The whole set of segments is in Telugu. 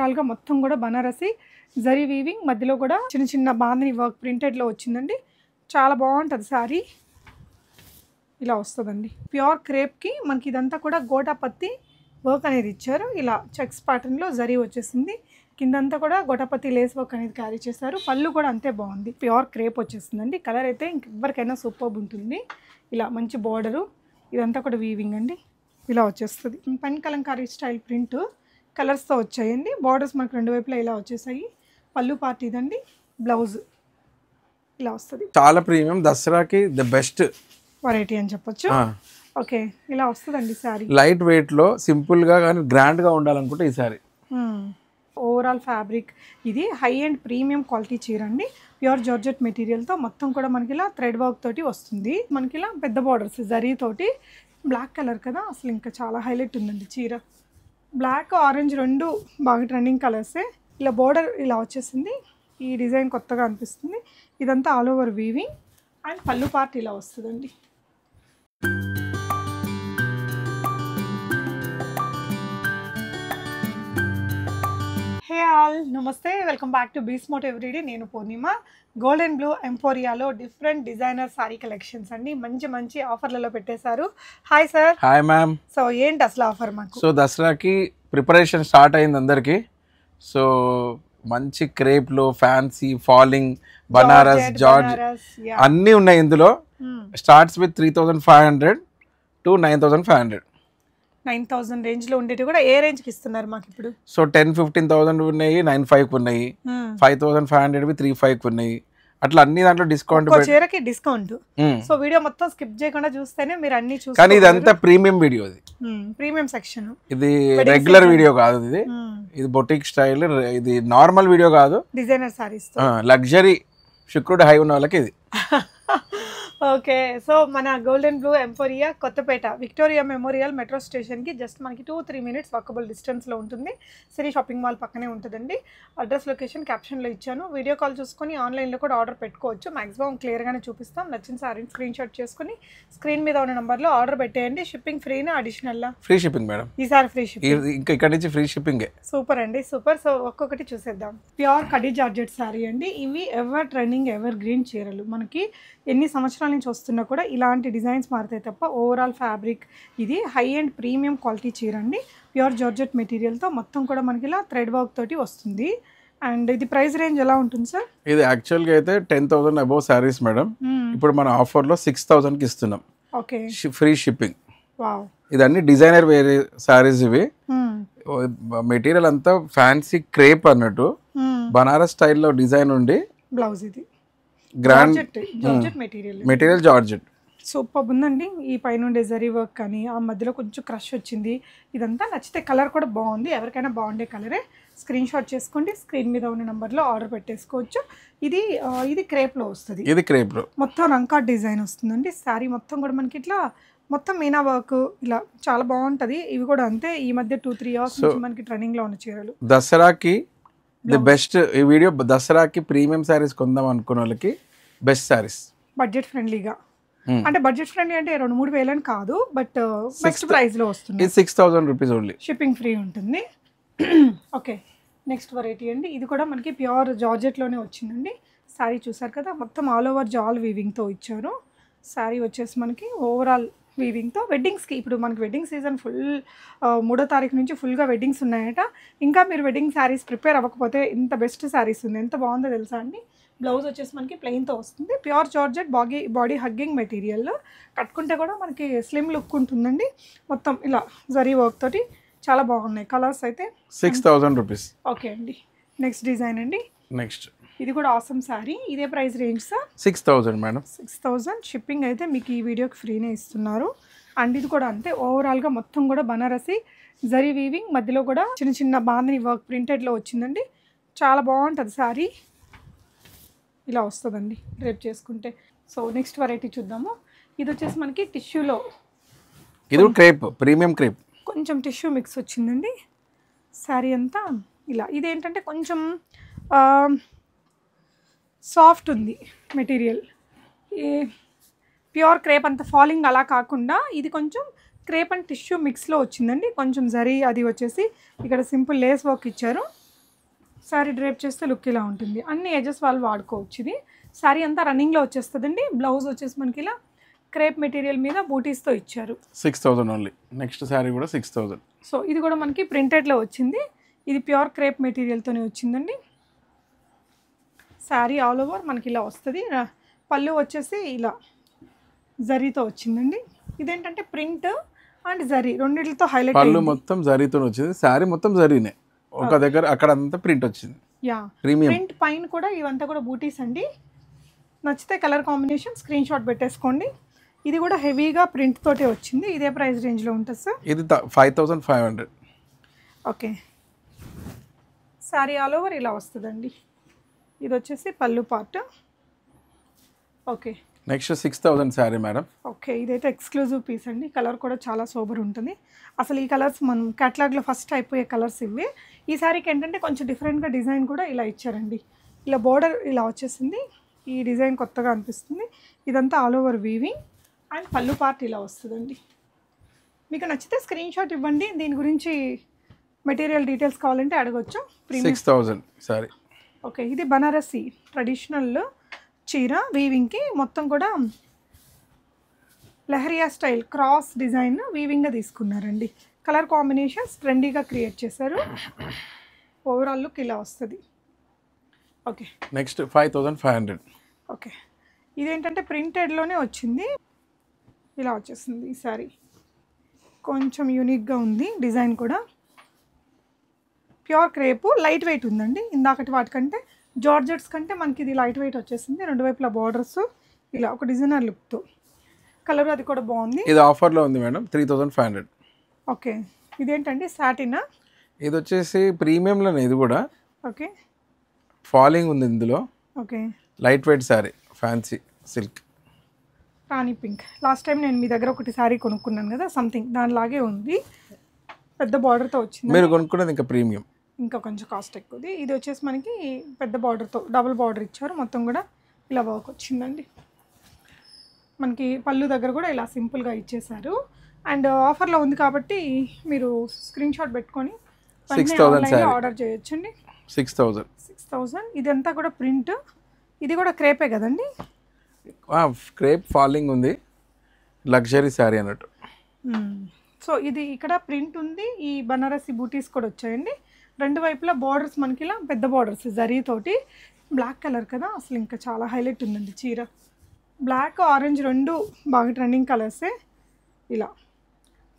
ఓవరాల్గా మొత్తం కూడా బనారసి జరీ వీవింగ్, మధ్యలో కూడా చిన్న చిన్న బాందిని వర్క్ ప్రింటెడ్లో వచ్చిందండి. చాలా బాగుంటుంది శారీ. ఇలా వస్తుందండి. ప్యూర్ క్రేప్కి మనకి ఇదంతా కూడా గోటాపత్తి వర్క్ అనేది ఇచ్చారు. ఇలా చెక్స్ ప్యాటర్న్లో జరీ వచ్చేసింది. కిందంతా కూడా గోటాపత్తి లేస్ వర్క్ అనేది క్యారీ చేశారు. పళ్ళు కూడా అంతే బాగుంది. ప్యూర్ క్రేప్ వచ్చేసిందండి. కలర్ అయితే ఇంకెవరికైనా సూపర్బ్ ఉంటుంది. ఇలా మంచి బార్డరు, ఇదంతా కూడా వీవింగ్ అండి. ఇలా వచ్చేస్తుంది. పైన కలంకారీ స్టైల్ ప్రింట్ కలర్స్తో వచ్చాయండి. బార్డర్స్ మనకు రెండు వైపులా ఇలా వచ్చేసాయి. పళ్ళు పార్ట్ ఇదండి. బ్లౌజ్ ఇలా వస్తుంది. చాలా ప్రీమియం, దసరాకి ద బెస్ట్ వెరైటీ అని చెప్పొచ్చు. ఓకే, ఇలా వస్తుందండి శారీ. లైట్ వెయిట్ లో సింపుల్ గా కానీ గ్రాండ్ గా ఉండాలనుకుంటే ఈ శారీ. ఓవరాల్ ఫ్యాబ్రిక్ ఇది హై అండ్ ప్రీమియం క్వాలిటీ చీర అండి. ప్యూర్ జార్జెట్ మెటీరియల్తో మొత్తం కూడా మనకి ఇలా థ్రెడ్ వర్క్ తోటి వస్తుంది. మనకి ఇలా పెద్ద బార్డర్స్ జరీ తోటి. బ్లాక్ కలర్ కదా, అసలు ఇంకా చాలా హైలైట్ ఉందండి చీర. బ్లాక్ ఆరెంజ్ రెండు బాగా ట్రెండింగ్ కలర్సే. ఇలా బార్డర్ ఇలా వచ్చేసింది. ఈ డిజైన్ కొత్తగా అనిపిస్తుంది. ఇదంతా ఆల్ ఓవర్ వీవింగ్ అండ్ పళ్ళు పార్ట్ ఇలా వస్తుందండి. హే ఆల్, నమస్తే, welcome back to B smart everyday. నేను పూర్ణిమ. గోల్డ్ అండ్ బ్లూ ఎంపోరియాలో డిఫరెంట్ డిజైనర్ సారీ కలెక్షన్స్ అండి. మంచి మంచి ఆఫర్లలో పెట్టేశారు. Hi sir. Hi ma'am. So ఏంటి అసలు ఆఫర్ మాకు? సో దసరాకి ప్రిపరేషన్ స్టార్ట్ అయింది అందరికి. సో మంచి క్రేప్లో ఫ్యాన్సీ ఫాలింగ్ బనారస్ జార్జ్ అన్నీ ఉన్నాయి ఇందులో. Starts with 3,500 to 9,500. 9,000 రేంజ్లో ఉండేవి కూడా ఏ రేంజ్కి ఇస్తున్నారు మాకు ఇప్పుడు? సో 10,000-15,000 ఉన్నాయి, 9,500 ఉన్నాయి, 5,500 3,500 ఉన్నాయి. అట్లా అన్ని దాంట్లో డిస్కౌంట్, చీరకి డిస్కౌంట్. సో వీడియో మొత్తం స్కిప్ చేయకుండా చూస్తేనే మీరు అన్ని చూస్తారు. కానీ ఇదంతా ప్రీమియం వీడియో, ఇది ప్రీమియం సెక్షన్. ఇది రెగ్యులర్ వీడియో కాదు, ఇది బొటిక్ స్టైల్. ఇది నార్మల్ వీడియో కాదు, డిజైనర్ సారీస్, లగ్జరీ శుక్రుడు హై ఉన్న వాళ్ళకి ఇది. ఓకే, సో మన gold and blue emporia Kothapet Victoria Memorial metro స్టేషన్కి జస్ట్ మనకి 2-3 minutes వాకబుల్ డిస్టెన్స్లో ఉంటుంది. సిరీ షాపింగ్ మాల్ పక్కనే ఉంటుందండి. అడ్రస్ లొకేషన్ క్యాప్షన్లో ఇచ్చాను. వీడియో కాల్ చూసుకొని ఆన్లైన్లో కూడా ఆర్డర్ పెట్టుకోవచ్చు. మ్యాక్సిమం క్లియర్గానే చూపిస్తాం. నచ్చిన సారీని స్క్రీన్ షాట్ చేసుకుని స్క్రీన్ మీద ఉన్న నెంబర్లో ఆర్డర్ పెట్టేయండి. షిప్పింగ్ ఫ్రీనా అడిషనల్లా? Free shipping madam. ఈసారి ఫ్రీ షిప్పింగ్, ఇంకా ఇక్కడ నుంచి ఫ్రీ షిప్పింగ్. సూపర్ అండి, సూపర్. సో ఒక్కొక్కటి చూసేద్దాం. ప్యూర్ కడి జార్జెట్ శారీ అండి. ఇవి ఎవర్ ట్రెండింగ్ ఎవర్ గ్రీన్ చీరలు. మనకి ఎన్ని సంవత్సరాల నుంచి వస్తున్నా కూడా ఇలాంటి డిజైన్స్ మారుతాయి తప్ప ఓవరాల్ ఫ్యాబ్రిక్ ఇది హై అండ్ ప్రీమియం క్వాలిటీ చీర అండి. ప్యూర్ జార్జెట్ మెటీరియల్తో మొత్తం కూడా మనకి ఇలా థ్రెడ్ వర్క్ తోటి వస్తుంది. అండ్ ఇది ప్రైస్ రేంజ్ ఎలా ఉంటుంది సార్? ఇది యాక్చువల్గా అయితే 10,000 అబోవ్ శారీస్ మేడం. ఇప్పుడు మన ఆఫర్లో 6,000కి ఇస్తున్నాం. Okay, free shipping. వావ్. ఇదన్నీ డిజైనర్ వేరే శారీస్. ఇవి మెటీరియల్ అంతా ఫ్యాన్సీ క్రేప్ అన్నట్టు బనారస్ స్టైల్లో డిజైన్ ఉండి బ్లౌజ్ ఇది grand georgette material georgette. Super ఉందండి. ఈ పైన జరీ వర్క్ కానీ ఆ మధ్యలో కొంచెం క్రష్ వచ్చింది. ఇదంతా నచ్చితే కలర్ కూడా బాగుంది. ఎవరికైనా బాగుండే కలరే. స్క్రీన్ షాట్ చేసుకోండి. స్క్రీన్ మీద ఉన్న నెంబర్లో ఆర్డర్ పెట్టేసుకోవచ్చు. ఇది క్రేప్లో వస్తుంది. ఇది క్రేప్లో మొత్తం రంకాట్ డిజైన్ వస్తుందండి. శారీ మొత్తం కూడా మనకి ఇట్లా మొత్తం మీనా వర్క్ ఇలా చాలా బాగుంటుంది. ఇవి కూడా అంతే. ఈ మధ్య 2-3 years నుంచి మనకి ట్రెండింగ్లో ఉన్న చీరలు. దసరాకి ది బెస్ట్. ఈ వీడియో దసరాకి ప్రీమియం శారీస్ కొందాం అనుకున్న వాళ్ళకి బెస్ట్ శారీస్. బడ్జెట్ ఫ్రెండ్లీగా, అంటే బడ్జెట్ ఫ్రెండ్లీ అంటే 2-3 వేలు అని కాదు, బట్ బెస్ట్ ప్రైస్లో వస్తుంది. 6,000 రూపీస్ ఓన్లీ. షిప్పింగ్ ఫ్రీ ఉంటుంది. ఓకే, నెక్స్ట్ వెరైటీ అండి. ఇది కూడా మనకి ప్యూర్ జార్జెట్లోనే వచ్చిందండి. శారీ చూసారు కదా, మొత్తం ఆల్ ఓవర్ జాల్ వీవింగ్తో ఇచ్చారు. శారీ వచ్చేసి మనకి ఓవరాల్ వీవింగ్తో వెడ్డింగ్స్కి, ఇప్పుడు మనకి వెడ్డింగ్ సీజన్ ఫుల్ 3వ తారీఖు నుంచి ఫుల్గా వెడ్డింగ్స్ ఉన్నాయట. ఇంకా మీరు వెడ్డింగ్ శారీస్ ప్రిపేర్ అవ్వకపోతే ఇంత బెస్ట్ శారీస్ ఉంది. ఎంత బాగుందో తెలుసా అండి. బ్లౌజ్ వచ్చేసి మనకి ప్లెయిన్తో వస్తుంది. Pure georgette body hugging material. కట్టుకుంటే కూడా మనకి స్లిమ్ లుక్ ఉంటుందండి. మొత్తం ఇలా జరీ వర్క్ తోటి చాలా బాగున్నాయి. కలర్స్ అయితే 6,000 రూపీస్. ఓకే అండి, నెక్స్ట్ డిజైన్ అండి. నెక్స్ట్ ఇది కూడా ఆసమ్ శారీ. ఇదే price range sir? 6,000 madam. 6,000. Shipping అయితే మీకు ఈ వీడియోకి ఫ్రీనే ఇస్తున్నారు. అండ్ ఇది కూడా అంతే. ఓవరాల్గా మొత్తం కూడా బనారసి జరీ వీవింగ్, మధ్యలో కూడా చిన్న చిన్న బాందిని వర్క్ ప్రింటెడ్లో వచ్చిందండి. చాలా బాగుంటుంది శారీ. ఇలా వస్తుందండి రేపు చేసుకుంటే. సో నెక్స్ట్ వెరైటీ చూద్దాము. ఇది వచ్చేసి మనకి టిష్యూలో, ఇది క్రేప్, ప్రీమియం క్రేప్, కొంచెం టిష్యూ మిక్స్ వచ్చిందండి శారీ అంతా. ఇలా ఇదేంటంటే కొంచెం సాఫ్ట్ ఉంది మెటీరియల్. ప్యూర్ క్రేప్ అంత ఫాలింగ్ అలా కాకుండా ఇది కొంచెం క్రేప్ అండ్ టిష్యూ మిక్స్లో వచ్చిందండి. కొంచెం జరీ అది వచ్చేసి ఇక్కడ సింపుల్ లేస్ వర్క్ ఇచ్చారు. శారీ డ్రేప్ చేస్తే లుక్ ఇలా ఉంటుంది. అన్ని ఏజెస్ వాళ్ళు వాడుకోవచ్చు. ఇది శారీ అంతా రన్నింగ్లో వచ్చేస్తుందండి. బ్లౌజ్ వచ్చేసి మనకి ఇలా క్రేప్ మెటీరియల్ మీద బూటీస్తో ఇచ్చారు. 6000 ఓన్లీ. నెక్స్ట్ శారీ కూడా 6000. సో ఇది కూడా మనకి ప్రింటెడ్లో వచ్చింది. ఇది ప్యూర్ క్రేప్ మెటీరియల్తోనే వచ్చిందండి. శారీ ఆల్ ఓవర్ మనకి ఇలా వస్తుంది. పళ్ళు వచ్చేసి ఇలా జరీతో వచ్చిందండి. ఇదేంటంటే ప్రింట్ అండ్ జరీ రెండిటితో హైలైట్. పళ్ళు మొత్తం జరీతో వచ్చింది, శారీ మొత్తం జరీనే, ఒక దగ్గర అక్కడ అంతా ప్రింట్ వచ్చింది. యా, ప్రీమియం ప్రింట్ పైన కూడా ఇవంతా కూడా బూటీస్ అండి. నచ్చితే కలర్ కాంబినేషన్ స్క్రీన్ షాట్ పెట్టేసుకోండి. ఇది కూడా హెవీగా ప్రింట్ తోటే వచ్చింది. ఇదే ప్రైస్ రేంజ్లో ఉంటుంది సార్. ఇది 5500. ఓకే, శారీ ఆల్ ఓవర్ ఇలా వస్తుందండి. ఇది వచ్చేసి పళ్ళు part. Okay, next 6000 sari madam. Okay, ఇదైతే ఎక్స్క్లూజివ్ పీస్ అండి. కలర్ కూడా చాలా సూపర్ ఉంటుంది. అసలు ఈ కలర్స్ మనం క్యాటలాగ్లో ఫస్ట్ అయిపోయే కలర్స్ ఇవి. ఈ శారీకి ఏంటంటే కొంచెం డిఫరెంట్గా డిజైన్ కూడా ఇలా ఇచ్చారండి. ఇలా బోర్డర్ ఇలా వచ్చేసింది. ఈ డిజైన్ కొత్తగా అనిపిస్తుంది. ఇదంతా ఆల్ ఓవర్ వీవింగ్ అండ్ పళ్ళు పార్ట్ ఇలా వస్తుందండి. మీకు నచ్చితే స్క్రీన్ షాట్ ఇవ్వండి. దీని గురించి మెటీరియల్ డీటెయిల్స్ కావాలంటే అడగొచ్చు. 6000 సారీ. ఓకే, ఇది బనారసి ట్రెడిషనల్ చీర వీవింగ్కి మొత్తం కూడా లెహరియా స్టైల్ క్రాస్ డిజైన్ వీవింగ్గా తీసుకున్నారండి. కలర్ కాంబినేషన్స్ ట్రెండీగా క్రియేట్ చేశారు. ఓవరాల్ లుక్ ఇలా వస్తుంది. Okay, next 5500. ఓకే, ఇదేంటంటే ప్రింటెడ్లోనే వచ్చింది. ఇలా వచ్చేసింది ఈ సారీ. కొంచెం యూనిక్గా ఉంది డిజైన్ కూడా. ప్యూర్ క్రేపు, లైట్ వెయిట్ ఉందండి. ఇందాకటి వాటికంటే జార్జెట్స్ కంటే మనకి ఇది లైట్ వెయిట్ వచ్చేసింది. రెండు వైపులా బార్డర్స్ ఇలా ఒక డిజైనర్ లుక్తో. కలర్ అది కూడా బాగుంది. ఇది ఆఫర్లో ఉంది మేడం, 3500. ఓకే, ఇదేంటండి సాటినా? ఇది వచ్చేసి ప్రీమియంలోనే. ఇది కూడా ఓకే, ఫాలింగ్ ఉంది ఇందులో. Okay, light weight sari, fancy silk. రాణి పింక్. లాస్ట్ టైం నేను మీ దగ్గర ఒకటి శారీ కొనుక్కున్నాను కదా, సంథింగ్ దానిలాగే ఉంది. పెద్ద బార్డర్తో వచ్చింది. మీరు కొనుక్కున్నది ఇంకా ప్రీమియం, ఇంకా కొంచెం కాస్ట్ ఎక్కువది. ఇది వచ్చేసి మనకి పెద్ద బార్డర్తో డబుల్ బార్డర్ ఇచ్చారు. మొత్తం కూడా ఇలా వర్క్ వచ్చిందండి. మనకి పళ్ళు దగ్గర కూడా ఇలా సింపుల్గా ఇచ్చేసారు. అండ్ ఆఫర్లో ఉంది కాబట్టి మీరు స్క్రీన్ షాట్ పెట్టుకొని 6000 ఆర్డర్ చేయొచ్చండి. 6000. ఇదంతా కూడా ప్రింట్. ఇది కూడా క్రేపే కదండి? క్రేప్ ఫాలింగ్ ఉంది, లగ్జరీ శారీ అన్నట్టు. సో ఇది ఇక్కడ ప్రింట్ ఉంది. ఈ బనారసి బూటీస్ కూడా వచ్చాయండి. రెండు వైపులా బార్డర్స్ మనకి ఇలా పెద్ద బార్డర్స్ జరీతోటి. బ్లాక్ కలర్ కదా, అసలు ఇంకా చాలా హైలైట్ ఉందండి చీర. బ్లాక్ ఆరెంజ్ రెండు బాగా ట్రెండింగ్ కలర్సే. ఇలా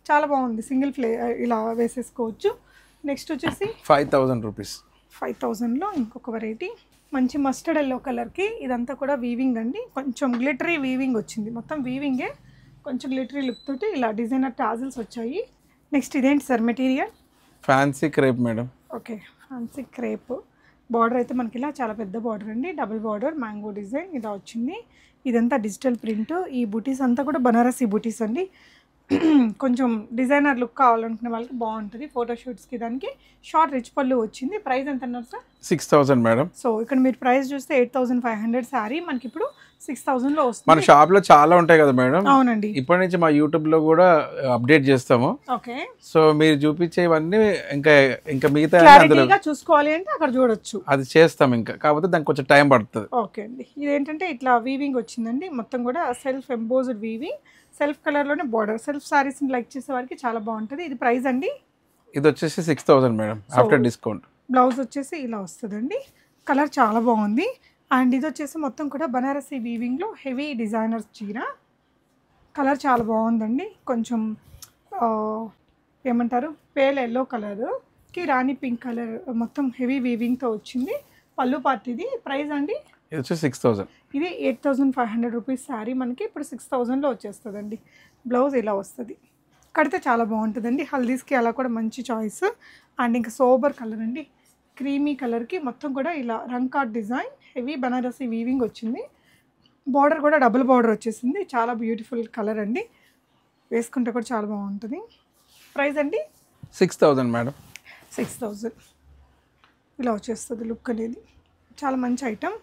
చాలా బాగుంది. సింగిల్ ఇలా వేసేసుకోవచ్చు. నెక్స్ట్ వచ్చేసి 5000 రూపీస్. 5000లో ఇంకొక వెరైటీ మంచి మస్టర్డ్ ఎల్లో కలర్కి. ఇదంతా కూడా వీవింగ్ అండి. కొంచెం గ్లిటరీ వీవింగ్ వచ్చింది. మొత్తం వీవింగే, కొంచెం గ్లిటరీ లుక్ తోటి ఇలా డిజైనర్ టాజిల్స్ వచ్చాయి. నెక్స్ట్ ఇదేంటి sir material? Fancy crepe madam. Okay, fancy crepe. Border అయితే మనకి ఇలా చాలా పెద్ద బార్డర్ అండి. డబుల్ బార్డర్ మ్యాంగో డిజైన్ ఇలా వచ్చింది. ఇదంతా డిజిటల్ ప్రింట్. ఈ బూటీస్ అంతా కూడా బనారసి బూటీస్ అండి. కొంచెం డిజైనర్ లుక్ కావాలనుకునే వాళ్ళకి బాగుంటుంది. ఫోటోషూట్స్కి దానికి షార్ట్ రిచ్ పళ్ళు వచ్చింది. ప్రైస్ ఎంత అన్నారు సార్? 6000 మేడం. సో ఇక్కడ మీరు ప్రైస్ చూస్తే 8500 శారీ మనకి ఇప్పుడు 6000లో వస్తుంది. మన షాప్లో చాలా ఉంటాయి కదా మేడం. అవునండి, ఇప్పటి నుంచి మా యూట్యూబ్లో కూడా అప్డేట్ చేస్తాము. ఓకే, సో మీరు చూపించేవన్నీ ఇంకా మిగతా క్లారిటీగా చూసుకోవాలి అంటే అక్కడ చూడొచ్చు. అది చేస్తాం ఇంకా, కాకపోతే దానికి కొంచెం టైం పడుతుంది. ఓకే అండి, ఇదేంటంటే ఇట్లా వీవింగ్ వచ్చిందండి. మొత్తం కూడా సెల్ఫ్ ఎంబోజ్డ్ వీవింగ్, సెల్ఫ్ కలర్లోనే బార్డర్. సెల్ఫ్ శారీస్ని లైక్ చేసే వారికి చాలా బాగుంటుంది. ఇది ప్రైస్ అండి? ఇది వచ్చేసి 6000 మేడం ఆఫ్టర్ డిస్కౌంట్. బ్లౌజ్ వచ్చేసి ఇలా వస్తుందండి. కలర్ చాలా బాగుంది. అండ్ ఇది వచ్చేసి మొత్తం కూడా బనారసి వీవింగ్లో హెవీ డిజైనర్ చీర. కలర్ చాలా బాగుందండి. కొంచెం ఏమంటారు, పేల్ ఎల్లో కలర్కి రాణి పింక్ కలర్, మొత్తం హెవీ వీవింగ్తో వచ్చింది. పళ్ళు పార్ట్. ఇది ప్రైస్ అండి? ఇది వచ్చి 6000. ఇది 8500 రూపీస్ శారీ మనకి ఇప్పుడు 6000లో వచ్చేస్తుందండి. బ్లౌజ్ ఇలా వస్తుంది. కడితే చాలా బాగుంటుందండి. హల్దీస్కి అలా కూడా మంచి చాయిస్. అండ్ ఇంకా సోబర్ కలర్ అండి, క్రీమీ కలర్కి మొత్తం కూడా ఇలా రంకాట్ డిజైన్ హెవీ బనారసి వీవింగ్ వచ్చింది. బార్డర్ కూడా డబుల్ బార్డర్ వచ్చేసింది. చాలా బ్యూటిఫుల్ కలర్ అండి. వేసుకుంటే కూడా చాలా బాగుంటుంది. ప్రైస్ అండి? 6000 మేడం. 6000 ఇలా వచ్చేస్తుంది లుక్ అనేది. చాలా మంచి ఐటమ్.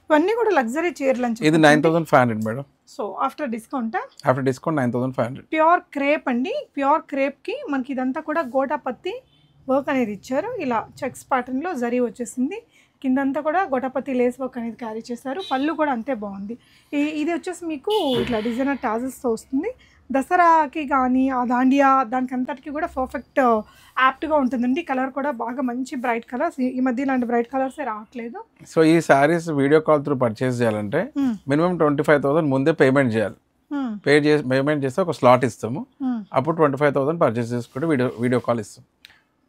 ఇవన్నీ కూడా లగ్జరీ చీరలు అని చెప్పి. ఇది 9500 madam. So after discount? After discount 9500. Pure crepe అండి. ప్యూర్ క్రేప్కి మనకి ఇదంతా కూడా గోటాపత్తి వర్క్ అనేది ఇచ్చారు. ఇలా చెక్స్ ప్యాటర్న్లో జరీ వచ్చేసింది. కిందంతా కూడా గొటపతి లేస్ వర్క్ అనేది క్యారీ చేశారు. పళ్ళు కూడా అంతే బాగుంది. ఇది వచ్చేసి మీకు ఇట్లా డిజైనర్ టాజెస్తో వస్తుంది. దసరాకి కానీ ఆ దాండియా దానికి అంతటికి కూడా పర్ఫెక్ట్ యాప్ట్గా ఉంటుందండి. కలర్ కూడా బాగా మంచి బ్రైట్ కలర్స్. ఈ మధ్య ఇలాంటి బ్రైట్ కలర్సే రావట్లేదు. సో ఈ saris video call through purchase చేయాలంటే మినిమం 25,000 ముందే పేమెంట్ చేయాలి. పేమెంట్ చేస్తే ఒక స్లాట్ ఇస్తాము. అప్పుడు 25,000 పర్చేస్ చేసుకుంటే వీడియో కాల్ ఇస్తాం.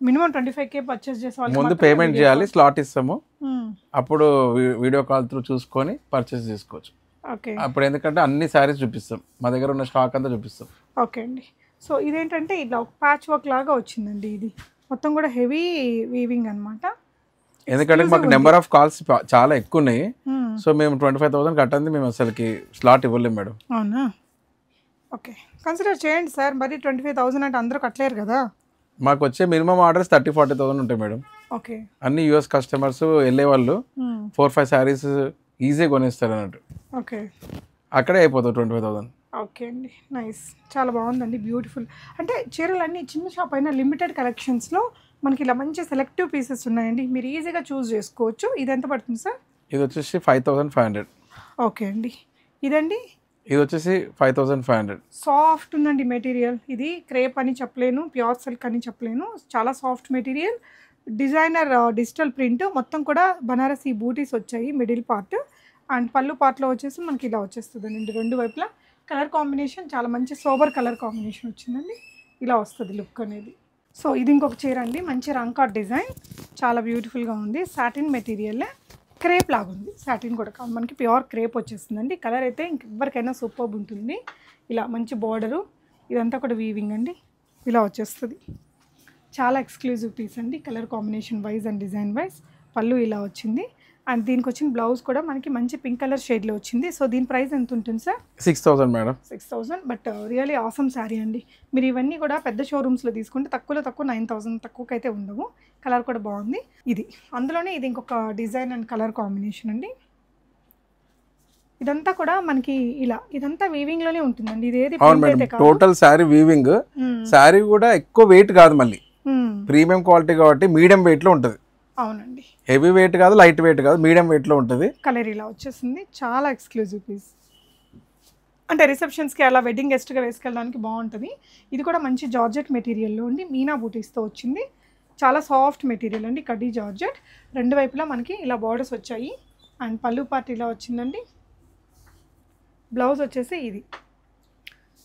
మినిమం 25K పర్చేస్ చేసే ముందు పేమెంట్ చేయాలి, స్లాట్ ఇస్తాము. అప్పుడు వీడియో కాల్ త్రూ చూసుకొని పర్చేస్ చేసుకోవచ్చు. ఓకే. అప్పుడు ఎందుకంటే అన్ని శారీస్ చూపిస్తాం, మా దగ్గర ఉన్న స్టాక్ అంతా చూపిస్తాం. ఓకే అండి. సో ఇదేంటంటే ఇట్లా ఒక ప్యాచ్ వర్క్ లాగా వచ్చిందండి. ఇది మొత్తం కూడా హెవీ వీవింగ్ అనమాట. ఎందుకంటే మాకు నెంబర్ ఆఫ్ కాల్స్ చాలా ఎక్కువ ఉన్నాయి. సో మేము 25,000 కట్టండి, మేము అసలుకి స్లాట్ ఇవ్వలేము మేడం. అవునా? ఓకే, కన్సిడర్ చేయండి సార్. మరి 25,000 అంటే అందరూ కట్టలేరు కదా. మాకు వచ్చే మినిమం ఆర్డర్స్ 30,000-40,000 ఉంటాయి మేడం. ఓకే. అన్ని యూఎస్ కస్టమర్స్ వెళ్ళే వాళ్ళు 4-5 శారీస్ ఈజీగా కొనేస్తారు అన్నట్టు. ఓకే, అక్కడే అయిపోతుంది 25,000. ఓకే అండి, నైస్, చాలా బాగుందండి, బ్యూటిఫుల్. అంటే చీరలన్నీ చిన్న షాప్ అయినా లిమిటెడ్ కలెక్షన్స్లో మనకి ఇలా మంచి సెలెక్టివ్ పీసెస్ ఉన్నాయండి. మీరు ఈజీగా చూస్ చేసుకోవచ్చు. ఇది ఎంత పడుతుంది సార్? ఇది వచ్చేసి 5,500. ఓకే అండి. ఇదండి? ఇది వచ్చేసి 5,500. సాఫ్ట్ ఉందండి మెటీరియల్. ఇది క్రేప్ అని చెప్పలేను, ప్యూర్ సిల్క్ అని చెప్పలేను, చాలా soft material. Designer digital print, మొత్తం కూడా బనారసి బూటీస్ వచ్చాయి మిడిల్ పార్ట్. అండ్ పళ్ళు పార్ట్లో వచ్చేసి మనకి ఇలా వచ్చేస్తుంది అండి. రెండు వైపులా కలర్ కాంబినేషన్ చాలా మంచి సోబర్ కలర్ కాంబినేషన్ వచ్చిందండి. ఇలా వస్తుంది లుక్ అనేది. సో ఇది ఇంకొక చీర అండి, మంచి రంకాట్ డిజైన్, చాలా బ్యూటిఫుల్గా ఉంది. సాటిన్ మెటీరియల్, క్రేప్ లాగా ఉంది. సాటిన్ కూడా కాదు, మనకి ప్యూర్ క్రేప్ వచ్చేస్తుందండి. కలర్ అయితే ఇంకెవ్వరికైనా సూపర్బ్ ఉంటుంది. ఇలా మంచి బార్డరు, ఇదంతా కూడా వీవింగ్ అండి. ఇలా వచ్చేస్తుంది. చాలా ఎక్స్క్లూజివ్ పీస్ అండి, colour combination wise and design wise. పళ్ళు ఇలా వచ్చింది. అండ్ దీనికి వచ్చిన బ్లౌజ్ కూడా మనకి మంచి పింక్ కలర్ షేడ్లో వచ్చింది. సో దీని ప్రైస్ ఎంత ఉంటుంది sir? 6,000 madam. 6,000. But really awesome sari అండి. మీరు ఇవన్నీ కూడా పెద్ద షోరూమ్స్లో తీసుకుంటే తక్కువ 9,000 తక్కువకైతే ఉండవు. కలర్ కూడా బాగుంది. ఇది అందులోనే ఇది ఇంకొక డిజైన్ అండ్ కలర్ కాంబినేషన్ అండి. ఇదంతా కూడా మనకి ఇలా ఇదంతా వీవింగ్ లోనే ఉంటుందండి. ఇది ఏది టోటల్ శారీ వీవింగ్. శారీ కూడా ఎక్కువ వెయిట్ కాదు, మళ్ళీ ప్రీమియం క్వాలిటీ కాబట్టి మీడియం వెయిట్ లో ఉంటుంది. అవునండి, హెవీ వెయిట్ కాదు, లైట్ వెయిట్ కాదు, మీడియం వెయిట్ లో ఉంటుంది. కలర్ ఇలా వచ్చేసింది. చాలా ఎక్స్క్లూజివ్ పీస్, అంటే రిసెప్షన్స్కి అలా వెడ్డింగ్ గెస్ట్గా వేసుకెళ్ళడానికి బాగుంటుంది. ఇది కూడా మంచి జార్జెట్ మెటీరియల్లో ఉండి మీనా బూటీస్తో వచ్చింది. చాలా సాఫ్ట్ మెటీరియల్ అండి, కడ్డీ జార్జెట్. రెండు వైపులా మనకి ఇలా బార్డర్స్ వచ్చాయి. అండ్ పళ్ళు పార్ట్ ఇలా వచ్చిందండి. బ్లౌజ్ వచ్చేసి ఇది.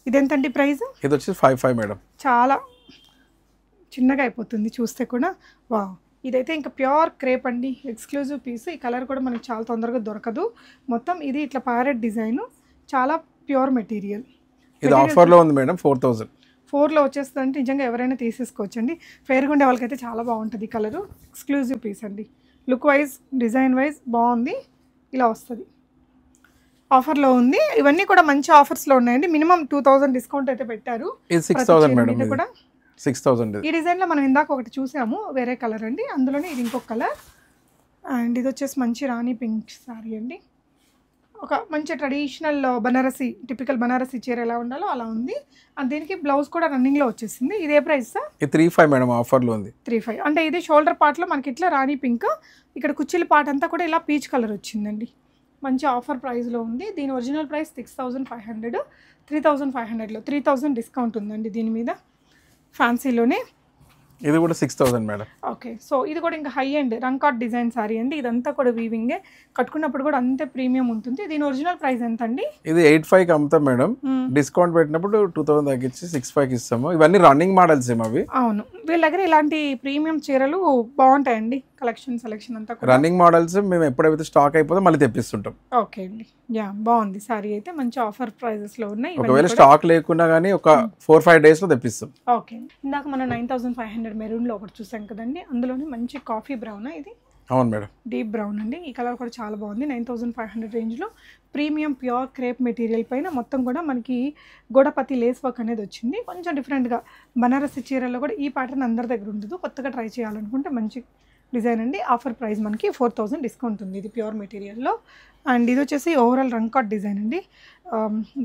ఇదెంతండి ప్రైస్? ఇది వచ్చి 5,500 మేడం. చాలా చిన్నగా అయిపోతుంది చూస్తే కూడా. వా, ఇదైతే ఇంకా ప్యూర్ క్రేప్ అండి, ఎక్స్క్లూజివ్ పీస్. ఈ కలర్ కూడా మనకి చాలా తొందరగా దొరకదు. మొత్తం ఇది ఇట్లా ప్యారెట్ డిజైన్, చాలా ప్యూర్ మెటీరియల్. ఇది ఆఫర్లో ఉంది మేడం, 4,000. 4లో వచ్చేస్తుంది అంటే నిజంగా ఎవరైనా తీసేసుకోవచ్చండి. ఫేర్గా ఉండే వాళ్ళకైతే చాలా బాగుంటుంది ఈ కలరు. ఎక్స్క్లూజివ్ పీస్ అండి, లుక్ వైజ్ డిజైన్ వైజ్ బాగుంది. ఇలా వస్తుంది, ఆఫర్లో ఉంది. ఇవన్నీ కూడా మంచి ఆఫర్స్లో ఉన్నాయండి. మినిమం 2,000 డిస్కౌంట్ అయితే పెట్టారు. ఇది 6,000 మేడం. కూడా 6,000. ఈ డిజైన్లో మనం ఇందాక ఒకటి చూసాము, వేరే కలర్ అండి. అందులోనే ఇది ఇంకొక కలర్. అండ్ ఇది వచ్చేసి మంచి రాణి పింక్ శారీ అండి. ఒక మంచి ట్రెడిషనల్ బనారసి, టిపికల్ బనారసి చీర ఎలా ఉండాలో అలా ఉంది. అండ్ దీనికి బ్లౌజ్ కూడా రన్నింగ్లో వచ్చేసింది. ఇది ఏ ప్రైస్ సార్? ఇది 3,500 మేడం, ఆఫర్లో ఉంది. 3,500. అంటే ఇది షోల్డర్ పార్ట్లో మనకి ఇట్లా రాణి పింక్, ఇక్కడ కుచ్చిల పార్ట్ అంతా కూడా ఇలా పీచ్ కలర్ వచ్చిందండి. మంచి ఆఫర్ ప్రైస్లో ఉంది. దీని ఒరిజినల్ ప్రైస్ 6,500. 3,500లో 3,000 డిస్కౌంట్ ఉందండి దీని మీద, ఫ్యాన్సీలోనే. ఇది కూడా 6,000 మేడం. ఓకే, సో ఇది కూడా ఇంకా హై అండ్ రంకాట్ డిజైన్ సారీ అండి. ఇదంతా కూడా వీవింగే, కట్టుకున్నప్పుడు కూడా అంతే ప్రీమియం ఉంటుంది. దీని ఒరిజినల్ ప్రైస్ ఎంత అండి? ఇది 8,500కి అమ్ముతాం మేడం. డిస్కౌంట్ పెట్టినప్పుడు 2,000 తగ్గించి 6,500కి ఇస్తాము. ఇవన్నీ రన్నింగ్ మోడల్స్ ఏమో అవి. అవును, వీళ్ళ దగ్గర ఇలాంటి ప్రీమియం చీరలు బాగుంటాయండి. కలెక్షన్ సెలెక్షన్ అంతా కూడా రన్నింగ్ మోడల్స్. మేము ఎప్పుడైతే స్టాక్ అయిపోతే మళ్ళీ తెప్పిస్తుంటాం. ఓకే అండి, యా, బాగుంది సారీ అయితే. మంచి ఆఫర్ ప్రైజెస్లో ఉన్నాయి. ఒకవేళ స్టాక్ లేకున్నా కానీ ఒక 4-5 డేస్లో తెప్పిస్తాం. ఓకే, ఇందాక మనం 9,500 మెరూన్లో ఒకటి చూసాం కదండి, అందులోనే మంచి కాఫీ బ్రౌన్ ఇది. అవును మేడం, డీప్ బ్రౌన్ అండి. ఈ కలర్ కూడా చాలా బాగుంది. 9,500 రేంజ్లో ప్రీమియం ప్యూర్ క్రేప్ మెటీరియల్ పైన మొత్తం కూడా మనకి గోడపతి లేస్ వర్క్ అనేది వచ్చింది. కొంచెం డిఫరెంట్గా బనారసి చీరల్లో కూడా ఈ ప్యాటర్న్ అందరి దగ్గర ఉండదు. కొత్తగా ట్రై చేయాలనుకుంటే మంచి డిజైన్ అండి. ఆఫర్ ప్రైస్ మనకి 4,000 డిస్కౌంట్ ఉంది. ఇది ప్యూర్ మెటీరియల్లో. అండ్ ఇది వచ్చేసి ఓవరాల్ రంకాట్ డిజైన్ అండి.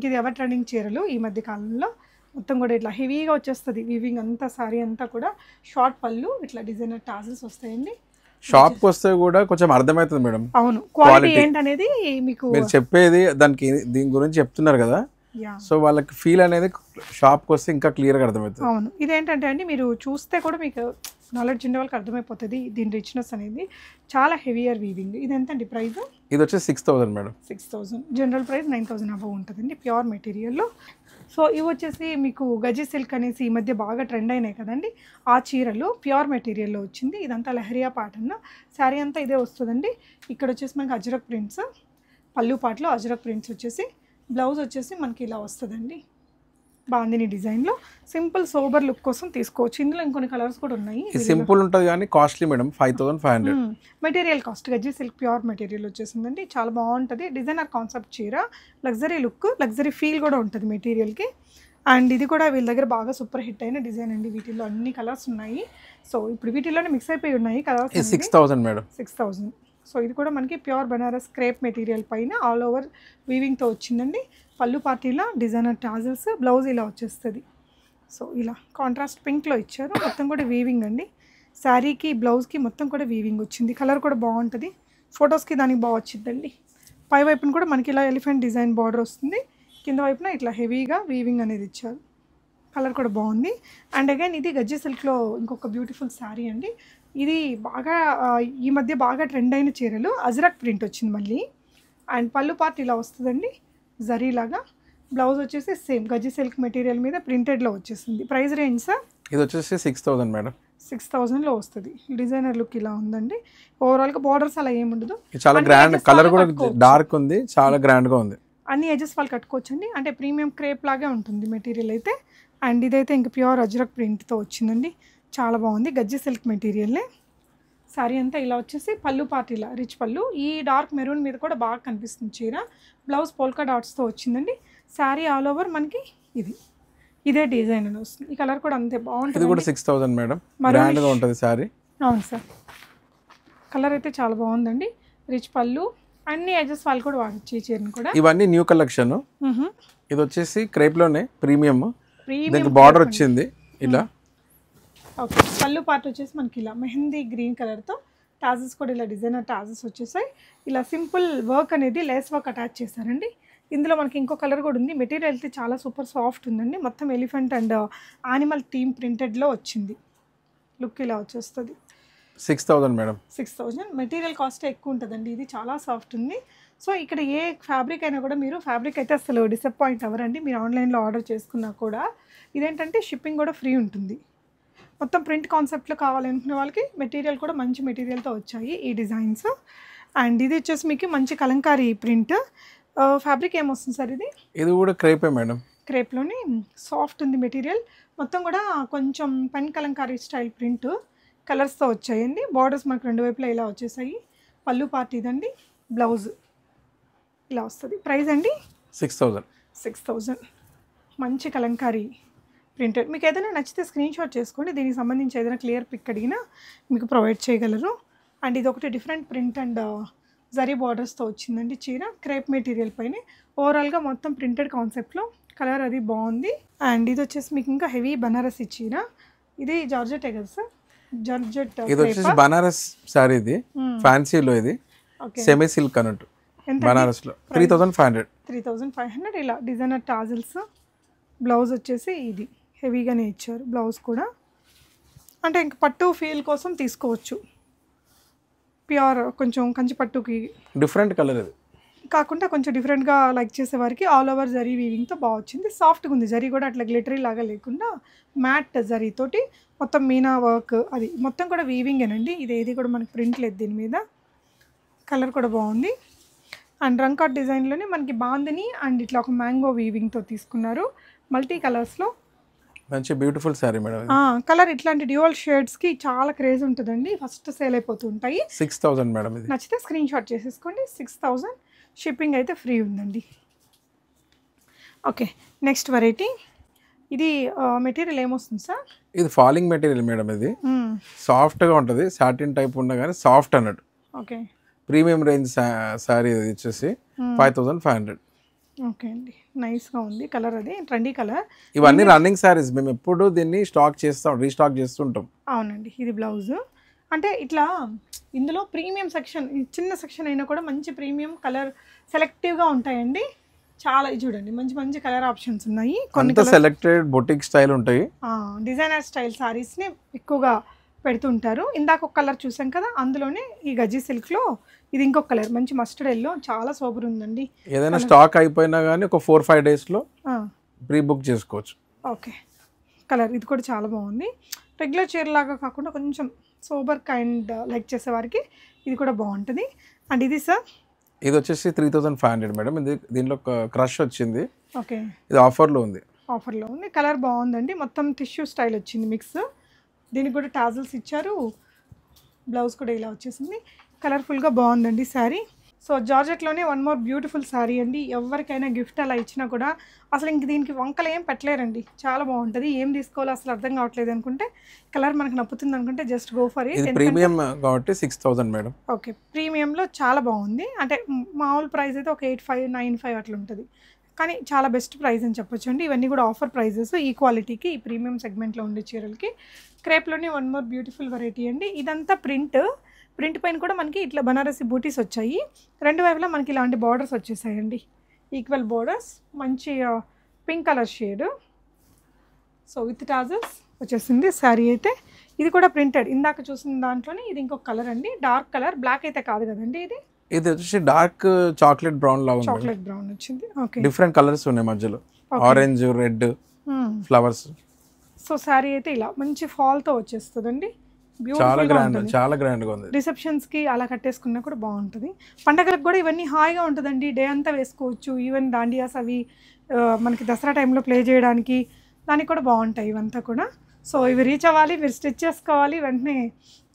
ఇది ఎవర్ ట్రెండింగ్ చీరలు ఈ మధ్య కాలంలో. మొత్తం కూడా ఇట్లా హెవీగా వచ్చేస్తుంది వీవింగ్ అంతా, సారీ అంతా కూడా. షార్ట్ పళ్ళు, ఇట్లా డిజైనర్ టాజిల్స్ వస్తాయండి. షాప్కి వస్తే కూడా కొంచెం అర్థమవుతుంది మేడం. అవును, క్వాలిటీ ఏంటనేది మీకు మీరు చెప్పేది దానికి దీని గురించి చెప్తున్నారు కదా, సో వాళ్ళకి ఫీల్ అనేది షాప్కి వస్తే ఇంకా క్లియర్గా అర్థమవుతుంది. అవును, ఇదేంటంటే అండి మీరు చూస్తే కూడా మీకు నాలెడ్జ్ ఉండే వాళ్ళకి అర్థమైపోతుంది దీని రిచ్నెస్ అనేది. చాలా హెవియర్ వీవింగ్. ఇది ఎంత అండి ప్రైస్? ఇది వచ్చి 6,000 మేడం. 6,000. జనరల్ ప్రైస్ 9,000 అబవ్ ఉంటుందండి ప్యూర్ మెటీరియల్లో. సో ఇవి వచ్చేసి మీకు గజి సిల్క్ అనేసి ఈ మధ్య బాగా ట్రెండ్ అయినాయి కదండి, ఆ చీరలు ప్యూర్ మెటీరియల్లో వచ్చింది. ఇదంతా లహరియా ప్యాటర్న్, శారీ అంతా ఇదే వస్తుందండి. ఇక్కడ వచ్చేసి మనకి అజ్రక్ ప్రింట్స్, పళ్ళు పాటలో అజ్రక్ ప్రింట్స్ వచ్చేసి, బ్లౌజ్ వచ్చేసి మనకి ఇలా వస్తుందండి బాందిని డిజైన్లో. సింపుల్ సోబర్ లుక్ కోసం తీసుకోవచ్చు. ఇందులో ఇంకొన్ని కలర్స్ కూడా ఉన్నాయి. సింపుల్ ఉంటుంది కానీ కాస్ట్లీ మేడం, 5,500. మెటీరియల్ కాస్ట్ గజ్జి సిల్క్ ప్యూర్ మెటీరియల్ వచ్చేసిందండి. చాలా బాగుంటుంది, డిజైనర్ కాన్సెప్ట్ చీర, లగ్జరీ లుక్, లగ్జరీ ఫీల్ కూడా ఉంటుంది మెటీరియల్కి. అండ్ ఇది కూడా వీళ్ళ దగ్గర బాగా సూపర్ హిట్ అయిన డిజైన్ అండి. వీటిల్లో అన్ని కలర్స్ ఉన్నాయి. సో ఇప్పుడు వీటిల్లోనే మిక్స్ అయిపోయి ఉన్నాయి కలర్స్. 6,000 మేడం. 6,000. సో ఇది కూడా మనకి ప్యూర్ బనారస్ క్రేప్ మెటీరియల్ పైన ఆల్ ఓవర్ వీవింగ్తో వచ్చిందండి. పళ్ళు పార్టీలో డిజైనర్ టాజల్స్, బ్లౌజ్ ఇలా వచ్చేస్తుంది. సో ఇలా కాంట్రాస్ట్ పింక్లో ఇచ్చారు, మొత్తం కూడా వీవింగ్ అండి. శారీకి బ్లౌజ్కి మొత్తం కూడా వీవింగ్ వచ్చింది. కలర్ కూడా బాగుంటుంది, ఫొటోస్కి దానికి బాగా వచ్చిందండి. పై వైపున కూడా మనకి ఇలా ఎలిఫెంట్ డిజైన్ బార్డర్ వస్తుంది, కింద వైపున ఇట్లా హెవీగా వీవింగ్ అనేది ఇచ్చారు. కలర్ కూడా బాగుంది. అండ్ అగైన్ ఇది గజ్జి సిల్క్లో ఇంకొక బ్యూటిఫుల్ శారీ అండి. ఇది బాగా ఈ మధ్య బాగా ట్రెండ్ అయిన చీరలు, అజ్రక్ ప్రింట్ వచ్చింది మళ్ళీ. అండ్ పళ్ళు పార్ట్ ఇలా వస్తుందండి జరీలాగా. బ్లౌజ్ వచ్చేసి సేమ్ గజ్జి సిల్క్ మెటీరియల్ మీద ప్రింటెడ్లో వచ్చేసింది. Price range sir? ఇది వచ్చేసి 6,000 మేడం. 6,000లో వస్తుంది. డిజైనర్ లుక్ ఇలా ఉందండి. ఓవరాల్గా బార్డర్స్ అలా ఏముండదు, చాలా గ్రాండ్, కలర్ కూడా డార్క్ ఉంది, చాలా గ్రాండ్గా ఉంది. అన్ని ఎడ్జెస్ వాళ్ళు కట్టుకోవచ్చు అండి. అంటే ప్రీమియం క్రేప్ లాగే ఉంటుంది మెటీరియల్ అయితే. అండ్ ఇదైతే ఇంకా ప్యూర్ అజ్రక్ ప్రింట్తో వచ్చిందండి, చాలా బాగుంది. గజ్జి సిల్క్ మెటీరియల్లే. శారీ అంతా ఇలా వచ్చేసి పళ్ళు పార్ట్ ఇలా రిచ్ పళ్ళు, ఈ డార్క్ మెరూన్ మీద కూడా బాగా కనిపిస్తుంది చీర. బ్లౌజ్ పోల్కా డాట్స్తో వచ్చిందండి. శారీ ఆల్ ఓవర్ మనకి ఇదే డిజైన్ అని వస్తుంది. ఈ కలర్ కూడా అంతే బాగుంటుంది. ఇది కూడా 6,000 మేడం, గ్రాండ్గా ఉంటుంది శారీ. అవును సార్, కలర్ అయితే చాలా బాగుందండి. రిచ్ పళ్ళు, అన్ని ఎడ్జెస్ వాళ్ళు కూడా వాడచ్చు ఈ చీరను కూడా. ఇవన్నీ న్యూ కలెక్షన్. ఇది వచ్చేసి క్రేప్లోనే ప్రీమియం, దీనికి బార్డర్ వచ్చింది ఇలా. ఓకే, పళ్ళు పార్ట్ వచ్చేసి మనకి ఇలా మెహందీ గ్రీన్ కలర్తో టాజెస్ కూడా ఇలా డిజైనర్ టాజెస్ వచ్చేసాయి. ఇలా సింపుల్ వర్క్ అనేది లేస్ వర్క్ అటాచ్ చేశారండి. ఇందులో మనకి ఇంకో కలర్ కూడా ఉంది. మెటీరియల్ అయితే చాలా సూపర్ సాఫ్ట్ ఉందండి. మొత్తం ఎలిఫెంట్ అండ్ యానిమల్ థీమ్ ప్రింటెడ్లో వచ్చింది. లుక్ ఇలా వచ్చేస్తుంది. 6,000 మేడం. 6,000. మెటీరియల్ కాస్ట్ ఎక్కువ ఉంటుందండి, ఇది చాలా సాఫ్ట్ ఉంది. సో ఇక్కడ ఏ ఫ్యాబ్రిక్ అయినా కూడా మీరు ఫ్యాబ్రిక్ అయితే అసలు డిసప్పాయింట్ అవ్వరండి మీరు ఆన్లైన్లో ఆర్డర్ చేసుకున్నా కూడా. ఇదేంటంటే షిప్పింగ్ కూడా ఫ్రీ ఉంటుంది. మొత్తం ప్రింట్ కాన్సెప్ట్లో కావాలనుకునే వాళ్ళకి మెటీరియల్ కూడా మంచి మెటీరియల్తో వచ్చాయి ఈ డిజైన్స్. అండ్ ఇది వచ్చేసి మీకు మంచి కలంకారీ ప్రింట్. ఫ్యాబ్రిక్ ఏమొస్తుంది సార్ ఇది? ఇది కూడా క్రేపే మేడం. క్రేప్లోని సాఫ్ట్ ఉంది మెటీరియల్. మొత్తం కూడా కొంచెం పెన్ కలంకారీ స్టైల్ ప్రింట్ కలర్స్తో వచ్చాయండి. బార్డర్స్ మనకు రెండు వైపులా ఇలా వచ్చేసాయి. పళ్ళు పార్ట్ ఇదండి, బ్లౌజ్ ఇలా వస్తుంది. ప్రైస్ అండి 6,000. 6,000. మంచి కలంకారీ ప్రింటెడ్. మీకు ఏదైనా నచ్చితే స్క్రీన్ షాట్ చేసుకోండి, దీనికి సంబంధించి ఏదైనా క్లియర్ పిక్ అడిగినా మీకు ప్రొవైడ్ చేయగలరు. అండ్ ఇది ఒకటి డిఫరెంట్ ప్రింట్ అండ్ జరీ బార్డర్స్తో వచ్చిందండి చీర, క్రేప్ మెటీరియల్ పైన. ఓవరాల్గా మొత్తం ప్రింటెడ్ కాన్సెప్ట్లో కలర్ అది బాగుంది. అండ్ ఇది వచ్చేసి మీకు ఇంకా హెవీ బనారసి చీర. ఇది జార్జెట్ కదా సార్? జార్జెట్. ఇది వచ్చేసి బనారస్ సారీ, ఇది ఫ్యాన్సీలో, ఇది సెమీ సిల్క్ అన్నట్టు బనారస్లో. 3,500. 3,500. ఇలా డిజైనర్ టాజిల్స్. బ్లౌజ్ వచ్చేసి ఇది హెవీగానే ఇచ్చారు. బ్లౌజ్ కూడా అంటే ఇంక పట్టు ఫీల్ కోసం తీసుకోవచ్చు. ప్యూర్ కొంచెం కంచి పట్టుకి డిఫరెంట్ కలర్ ఇది కాకుండా కొంచెం డిఫరెంట్గా లైక్ చేసే వారికి ఆల్ ఓవర్ జరీ వీవింగ్తో బాగా వచ్చింది. సాఫ్ట్గా ఉంది, జరీ కూడా అట్లా గ్లిటరీ లాగా లేకుండా మ్యాట్ జరీతోటి మొత్తం మీనా వర్క్ అది మొత్తం కూడా వీవింగేనండి. ఇది ఏది కూడా మనకి ప్రింట్ లేదు దీని మీద. కలర్ కూడా బాగుంది. అండ్ రంకాట్ డిజైన్లోనే మనకి బాందిని అండ్ ఇట్లా ఒక మ్యాంగో వీవింగ్తో తీసుకున్నారు. మల్టీ కలర్స్లో మంచి బ్యూటిఫుల్ సారీ మేడం. కలర్ ఇట్లాంటి డ్యూయల్ షేడ్స్కి చాలా క్రేజ్ ఉంటుందండి, ఫస్ట్ సేల్ అయిపోతూ ఉంటాయి. 6,000 మేడం. ఇది నచ్చితే స్క్రీన్ షాట్ చేసేసుకోండి. 6,000. షిప్పింగ్ అయితే ఫ్రీ ఉందండి. Okay, next variety. ఇది మెటీరియల్ ఏమొస్తుంది సార్? ఇది ఫాలింగ్ మెటీరియల్ మేడం. ఇది సాఫ్ట్గా ఉంటుంది, సాటిన్ టైప్ ఉన్నా కానీ సాఫ్ట్ అన్నట్టు. ఓకే, ప్రీమియం రేంజ్ శారీ ఇది వచ్చేసి 5,500. ఓకే అండి, నైస్గా ఉంది కలర్, అది ట్రెండీ కలర్. ఇవన్నీ రన్నింగ్ శారీస్, మేము ఎప్పుడు దీన్ని స్టాక్ చేస్తాం, రీస్టాక్ చేస్తుంటాం. అవునండి, ఇది బ్లౌజ్. అంటే ఇట్లా ఇందులో ప్రీమియం సెక్షన్, చిన్న సెక్షన్ అయినా కూడా మంచి ప్రీమియం కలర్ సెలెక్టివ్గా ఉంటాయండి. చాలా చూడండి, మంచి మంచి కలర్ ఆప్షన్స్ ఉన్నాయి. కొంత సెలెక్టెడ్ బొటిక్ స్టైల్ ఉంటాయి, డిజైనర్ స్టైల్ సారీస్ని ఎక్కువగా పెడుతుంటారు. ఇందాక ఒక కలర్ చూసాం కదా, అందులోనే ఈ గజ్జి సిల్క్లో ఇది ఇంకొక కలర్, మంచి మస్టర్డ్ ఎల్లో, చాలా సూపర్ ఉందండి. ఏదైనా స్టాక్ అయిపోయినా కానీ ఒక 4-5 డేస్లో ప్రీ బుక్ చేసుకోవచ్చు. ఓకే, కలర్ ఇది కూడా చాలా బాగుంది. రెగ్యులర్ చీర లాగా కాకుండా కొంచెం సోబర్ కైండ్ లైక్ చేసేవారికి ఇది కూడా బాగుంటుంది. అండ్ ఇది సార్, ఇది వచ్చేసి 3500 మేడం. ఇది దీనిలో క్రష్ వచ్చింది. ఓకే, ఇది ఆఫర్లో ఉంది. ఆఫర్లో ఉంది. కలర్ బాగుందండి, మొత్తం టిష్యూ స్టైల్ వచ్చింది మిక్స్. దీనికి కూడా టాజల్స్ ఇచ్చారు, బ్లౌజ్ కూడా ఇలా వచ్చేసింది. కలర్ఫుల్గా బాగుందండి శారీ. సో జార్జెట్లోనే వన్ మోర్ బ్యూటిఫుల్ శారీ అండి. ఎవరికైనా గిఫ్ట్ అలా ఇచ్చినా కూడా అసలు ఇంక దీనికి వంకలు ఏం పెట్టలేరండి, చాలా బాగుంటుంది. ఏం తీసుకోవాలో అసలు అర్థం కావట్లేదు అనుకుంటే, కలర్ మనకు నప్పుతుంది అనుకుంటే just go for it. Premium కాబట్టి 6000 మేడం. ఓకే, ప్రీమియంలో చాలా బాగుంది. అంటే మామూలు ప్రైస్ అయితే ఒక 8595 అట్లా ఉంటుంది, కానీ చాలా బెస్ట్ ప్రైస్ అని చెప్పొచ్చు అండి. ఇవన్నీ కూడా ఆఫర్ ప్రైజెస్ ఈ క్వాలిటీకి, ఈ ప్రీమియం సెగ్మెంట్లో ఉండే చీరలకి. క్రేప్లోనే వన్ మోర్ బ్యూటిఫుల్ వెరైటీ అండి. ఇదంతా ప్రింట్ పైన కూడా మనకి ఇట్లా బనారసి బూటీస్ వచ్చాయి. రెండు వైపులా మనకి ఇలాంటి బార్డర్స్ వచ్చేసాయండి, ఈక్వల్ బార్డర్స్, మంచి pink colour shade. So with tassels వచ్చేసింది శారీ అయితే. ఇది కూడా ప్రింటెడ్, ఇందాక చూసిన దాంట్లోనే ఇది ఇంకొక కలర్ అండి, డార్క్ కలర్, బ్లాక్ అయితే కాదు కదండి ఇది. ఇది వచ్చేసి డార్క్ చాక్లెట్ బ్రౌన్ లా ఉంది. చాక్లెట్ బ్రౌన్ వచ్చింది. ఓకే, డిఫరెంట్ కలర్స్ ఉన్నాయి మధ్యలో, orange, red flowers. So sari అయితే ఇలా మంచి ఫాల్తో వచ్చేస్తుందండి, చాలా గ్రాండ్, చాలా గ్రాండ్గా ఉంది. రిసెప్షన్స్కి అలా కట్టేసుకున్నా కూడా బాగుంటుంది. పండగలకు కూడా ఇవన్నీ హాయిగా ఉంటుందండి, డే అంతా వేసుకోవచ్చు. ఈవెన్ దాండియాస్ అవి మనకి దసరా టైంలో ప్లే చేయడానికి దానికి కూడా బాగుంటాయి ఇవంతా కూడా. సో ఇవి రీచ్ అవ్వాలి, మీరు స్టిచ్ చేసుకోవాలి, వెంటనే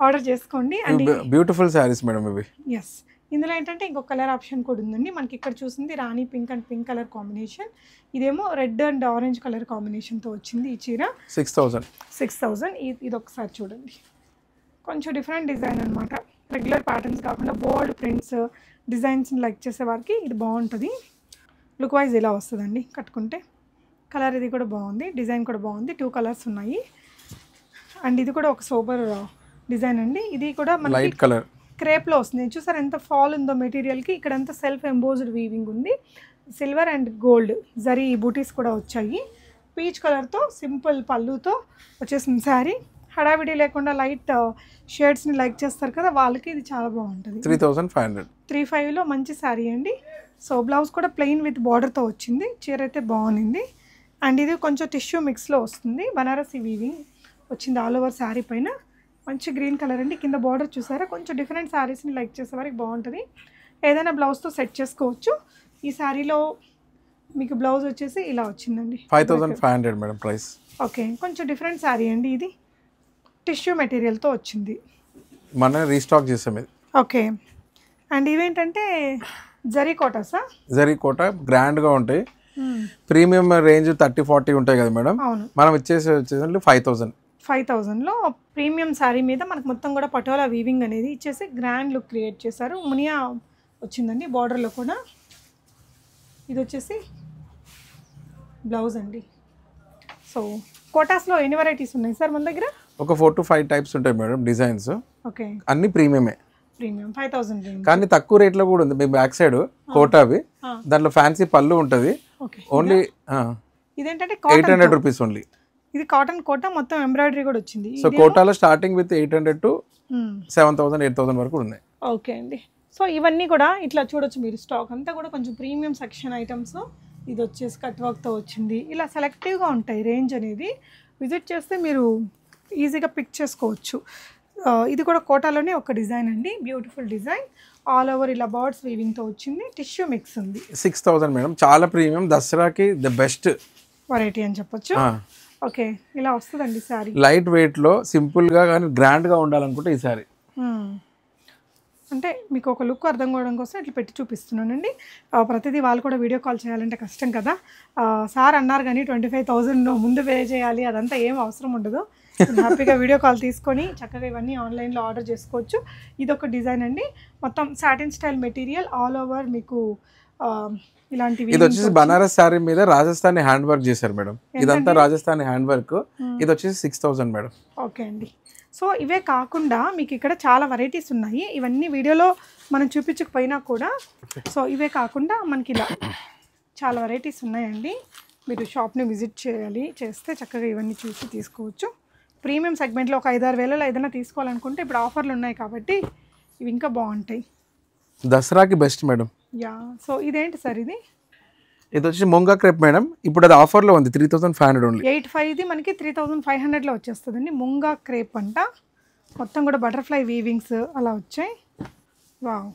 ఆర్డర్ చేసుకోండి. అండ్ బ్యూటిఫుల్ శారీస్ మేడం ఇవి. ఎస్, ఇందులో ఏంటంటే ఇంకొక కలర్ ఆప్షన్ కూడా ఉందండి. మనకి ఇక్కడ చూసింది రాణి pink and pink colour combination, ఇదేమో రెడ్ అండ్ ఆరెంజ్ కలర్ కాంబినేషన్తో వచ్చింది ఈ చీర. 6000. ఇది ఒకసారి చూడండి, కొంచెం డిఫరెంట్ డిజైన్ అనమాట. రెగ్యులర్ ప్యాటర్న్స్ కాకుండా బోల్డ్ ప్రింట్స్ డిజైన్స్ని లైక్ చేసే వారికి ఇది బాగుంటుంది. లుక్ వైజ్ ఇలా వస్తుందండి కట్టుకుంటే. కలర్ ఇది కూడా బాగుంది, డిజైన్ కూడా బాగుంది. 2 కలర్స్ ఉన్నాయి. అండ్ ఇది కూడా ఒక సూపర్ డిజైన్ అండి. ఇది కూడా లైట్ కలర్ క్రేప్లో వస్తుంది. చూసారు ఎంత ఫాల్ ఉందో మెటీరియల్కి. ఇక్కడ అంతా సెల్ఫ్ ఎంబోజ్డ్ వీవింగ్ ఉంది. సిల్వర్ అండ్ గోల్డ్ జరీ బూటీస్ కూడా వచ్చాయి. పీచ్ కలర్తో సింపుల్ పళ్ళుతో వచ్చేసింది శారీ. హడావిడి లేకుండా లైట్ షేడ్స్ని లైక్ చేస్తారు కదా, వాళ్ళకి ఇది చాలా బాగుంటుంది. 3500. 35లో మంచి శారీ అండి. సో బ్లౌజ్ కూడా ప్లెయిన్ విత్ బార్డర్తో వచ్చింది. చీర అయితే బాగుంది. అండ్ ఇది కొంచెం టిష్యూ మిక్స్లో వస్తుంది, బనారసి వీవింగ్ వచ్చింది ఆల్ ఓవర్ శారీ పైన. మంచి గ్రీన్ కలర్ అండి. కింద బార్డర్ చూసారా, కొంచెం డిఫరెంట్ శారీస్ని లైక్ చేసే వారికి బాగుంటుంది. ఏదైనా బ్లౌజ్తో సెట్ చేసుకోవచ్చు. ఈ శారీలో మీకు బ్లౌజ్ వచ్చేసి ఇలా వచ్చిందండి, 5500 మేడం ప్రైస్. ఓకే, కొంచెం డిఫరెంట్ శారీ అండి. ఇది టిష్యూ మెటీరియల్తో వచ్చింది, మన రీస్టాక్ చేసాం ఇది. ఓకే. అండ్ ఇవేంటంటే జరీ కోటాసా? జరీ కోట గ్రాండ్గా ఉంటాయి. ప్రీమియం రేంజ్ 30-40 ఉంటాయి కదా మేడం. అవును, మనం వచ్చేసి 5000లో ప్రీమియం శారీ మీద మనకు మొత్తం కూడా పటోలా వీవింగ్ అనేది ఇచ్చేసి గ్రాండ్ లుక్ క్రియేట్ చేశారు. మునియా వచ్చిందండి బార్డర్లో కూడా. ఇది వచ్చేసి బ్లౌజ్ అండి. సో కోటాస్లో ఎన్ని వెరైటీస్ ఉన్నాయి సార్ మన దగ్గర? ఒక 4 to 5 టైప్స్ ఉంటాయి మేడం డిజైన్స్. ఓకే, అన్ని ప్రీమియమే, ప్రీమియం 5000 రేంజ్. కానీ తక్కువ రేట్లో కూడా ఉంది. మీ బ్యాక్ సైడ్ కోటావి, దాంట్లో ఫ్యాన్సీ పళ్ళు ఉంటుంది. ఓన్లీ ఇదేంటంటే 800 రూపీస్ ఓన్లీ. ఇది కాటన్ కోటా, మొత్తం ఎంబ్రాయిడరీ కూడా వచ్చింది. సో కోటాలో స్టార్టింగ్ విత్ 800 to 7000, 8000 వరకు ఉన్నాయి. ఓకే అండి. సో ఇవన్నీ కూడా ఇట్లా చూడొచ్చు మీరు. స్టాక్ అంతా కూడా కొంచెం ప్రీమియం సెక్షన్ ఐటమ్స్. ఇది వచ్చేసి కట్ వర్క్తో వచ్చింది. ఇలా సెలెక్టివ్గా ఉంటాయి రేంజ్ అనేది. విజిట్ చేస్తే మీరు ఈజీగా పిక్ చేసుకోవచ్చు. ఇది కూడా కోటాలోనే ఒక డిజైన్ అండి, బ్యూటిఫుల్ డిజైన్. ఆల్ ఓవర్ ఇలా బర్డ్స్ వీవింగ్తో వచ్చింది. టిష్యూ మిక్స్ ఉంది. 6000 మేడం, చాలా ప్రీమియం. దసరాకి ద బెస్ట్ వెరైటీ అని చెప్పొచ్చు. ఓకే, ఇలా వస్తుందండి శారీ. లైట్ వెయిట్లో సింపుల్గా కానీ గ్రాండ్గా ఉండాలనుకుంటే ఈ శారీ. అంటే మీకు ఒక లుక్ అర్థం కావడం కోసం ఇట్లా పెట్టి చూపిస్తున్నానండి. ప్రతిదీ వాళ్ళు కూడా వీడియో కాల్ చేయాలంటే కష్టం కదా. సార్ అన్నారు కానీ 25,000 ముందు పే చేయాలి, అదంతా ఏం అవసరం ఉండదు. హ్యాపీగా వీడియో కాల్ తీసుకొని చక్కగా ఇవన్నీ ఆన్లైన్లో ఆర్డర్ చేసుకోవచ్చు. ఇది ఒక డిజైన్ అండి, మొత్తం satin style material. All over మీకు ఇలాంటివి ఇది వచ్చేసి బనారస్ శారీ మీద రాజస్థానీ హ్యాండ్ వర్క్ చేశారు మేడం. ఇదంతా రాజస్థానీ హ్యాండ్ వర్క్. ఇది వచ్చేసి 6000 మేడం. ఓకే అండి. సో ఇవే కాకుండా మీకు ఇక్కడ చాలా వెరైటీస్ ఉన్నాయి. ఇవన్నీ వీడియోలో మనం చూపించకపోయినా కూడా సో ఇవే కాకుండా మనకి ఇలా చాలా వెరైటీస్ ఉన్నాయండి. మీరు షాప్ని విజిట్ చేస్తే చక్కగా ఇవన్నీ చూసి తీసుకోవచ్చు. ప్రీమియం సెగ్మెంట్లో ఒక 5-6 వేలలో ఏదైనా తీసుకోవాలనుకుంటే ఇప్పుడు ఆఫర్లు ఉన్నాయి కాబట్టి ఇవి ఇంకా బాగుంటాయి. దసరాకి బెస్ట్ మేడం. యా. సో ఇదేంటి సార్ ఇది? ఇది వచ్చి ముంగా క్రేప్ మేడం. ఇప్పుడు అది ఆఫర్లో ఉంది 3500 ఓన్లీ. 85 ఇది మనకి 3500లో వచ్చేస్తుందండి. ముంగా క్రేప్ అంట. మొత్తం కూడా బటర్ఫ్లై వీవింగ్స్ అలా వచ్చాయి. వావ్,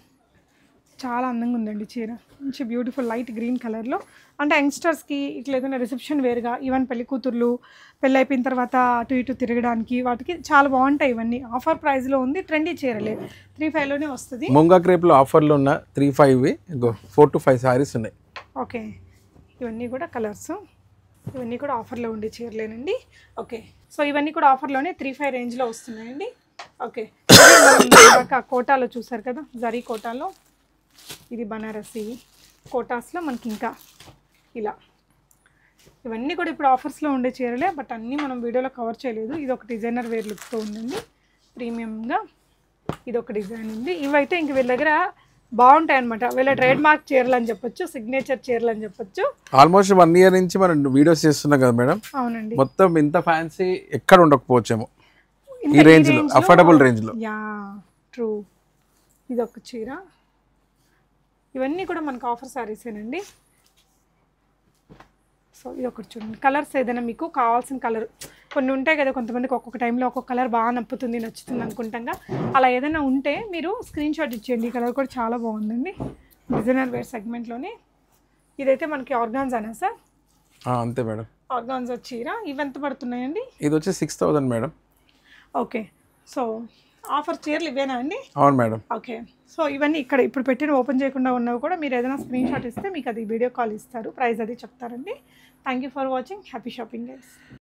చాలా అందంగా ఉందండి చీర. మంచి బ్యూటిఫుల్ లైట్ గ్రీన్ కలర్లో. అంటే యంగ్స్టర్స్కి ఇట్లా ఏదైనా రిసెప్షన్ వేర్గా ఈవెన్ పెళ్లి కూతుర్లు పెళ్ళి అయిపోయిన తర్వాత అటు ఇటు తిరగడానికి వాటికి చాలా బాగుంటాయి. ఇవన్నీ ఆఫర్ ప్రైస్లో ఉంది. ట్రెండీ చీరలే. 35లోనే వస్తుంది. ముంగా క్రేప్లో ఆఫర్లో ఉన్న 35 4 to 5 సారీస్ ఉన్నాయి. ఓకే, ఇవన్నీ కూడా కలర్స్. ఇవన్నీ కూడా ఆఫర్లో ఉండే చీరలేనండి. ఓకే, సో ఇవన్నీ కూడా ఆఫర్లోనే 35 రేంజ్లో వస్తున్నాయండి. ఓకే, కోటాలో చూసారు కదా, జరీ కోటాలో. ఇది బనారసి కోటాస్లో మనకి ఇంకా ఇలా ఇవన్నీ కూడా ఇప్పుడు ఆఫర్స్లో ఉండే చీరలే. బట్ అన్నీ మనం వీడియోలో కవర్ చేయలేదు. ఇది ఒక డిజైనర్ వేర్ లుక్తో ఉందండి, ప్రీమియంగా. ఇది ఒక డిజైన్ ఉంది. ఇవైతే ఇంక వీళ్ళ దగ్గర బాగుంటాయి అనమాట. వీళ్ళ ట్రేడ్ మార్క్ చీరలు అని చెప్పొచ్చు, సిగ్నేచర్ చీరలు అని చెప్పొచ్చు. ఆల్మోస్ట్ 1 year నుంచి మనం వీడియోస్ చేస్తున్నాం కదా మేడం. అవునండి. మొత్తం ఇంత ఫ్యాన్సీ ఎక్కడ ఉండకపోవచ్చేమో ఈ రేంజ్లో, అఫోర్డబుల్ రేంజ్లో. Yeah, true. ఇది ఒక చీర. ఇవన్నీ కూడా మనకు ఆఫర్ శారీసేనండి. సో ఇది ఒకటి చూడండి. కలర్స్ ఏదైనా మీకు కావాల్సిన కలర్ కొన్ని ఉంటాయి కదా, కొంతమందికి ఒక్కొక్క టైంలో ఒక్కొక్క కలర్ బాగా నచ్చుతుంది అనుకుంటాం. అలా ఏదైనా ఉంటే మీరు స్క్రీన్ షాట్ ఇచ్చేయండి. ఈ కలర్ కూడా చాలా బాగుందండి, డిజైనర్ వేర్ సెగ్మెంట్లోనే. ఇదైతే మనకి ఆర్గాన్జానా సార్? అంతే మేడం, ఆర్గాన్జా చీర. ఇవి ఎంత పడుతున్నాయండి? ఇది వచ్చి 6000 మేడం. ఓకే, సో ఆఫర్ చీరలు ఇవేనా అండి? అవును మేడం. ఓకే, సో ఇవన్నీ ఇక్కడ ఇప్పుడు పెట్టిన ఓపెన్ చేయకుండా ఉన్నవి కూడా మీరు ఏదైనా స్క్రీన్ షాట్ ఇస్తే మీకు అది వీడియో కాల్ ఇస్తారు, ప్రైస్ అది చెప్తారండి. Thank you for watching. Happy shopping guys.